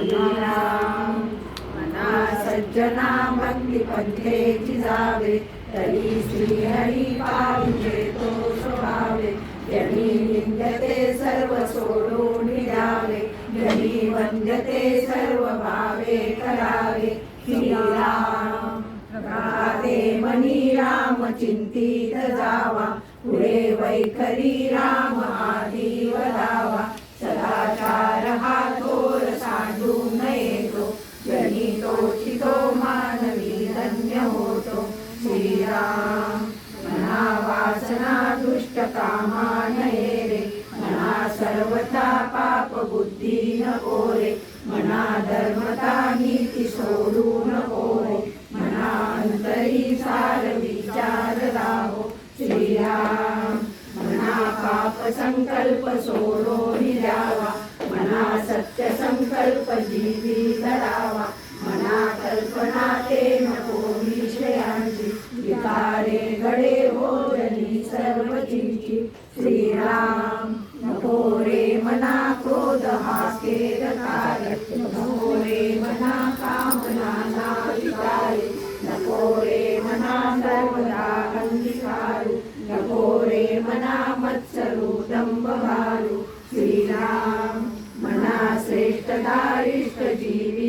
श्रीराम मना सज्जना भक्ती पंथेची जावे तरी श्रीहरी पाहुजे तो स्वभावे जनी निंदते सर्व सोडून द्यावे जनी वंदते सर्व भावे करावे श्रीराम राधे मनी राम चिंतित जावा पुढे वैखरी राम आदी वदावा सदाचार हा थोर सांडू नये तो जनी तोचितो मानवी धन्य होतो श्रीराम मना वासना दुष्ट कामा नये रे मना सर्वथा पाप बुद्धी नको रे मना धर्मता नीती सोडू नको रे मना अंतरी सार विचार राहो श्रीराम मना पाप संकल्प सोडो द्यावा मना सत्य संकल्प जीवी धरावा मना कल्पना ते नको विषयांची विकारे घडे हो जनी सर्व चिंची श्रीराम नको रे मना क्रोध हा खेद कार्य नको रे मना कामना ना विकारे नको रे मना सर्वदा अंधिकारू नको रे मना मत्सरू दंभ घालू श्रीराम मना श्रेष्ठ दारिष्ट जीवी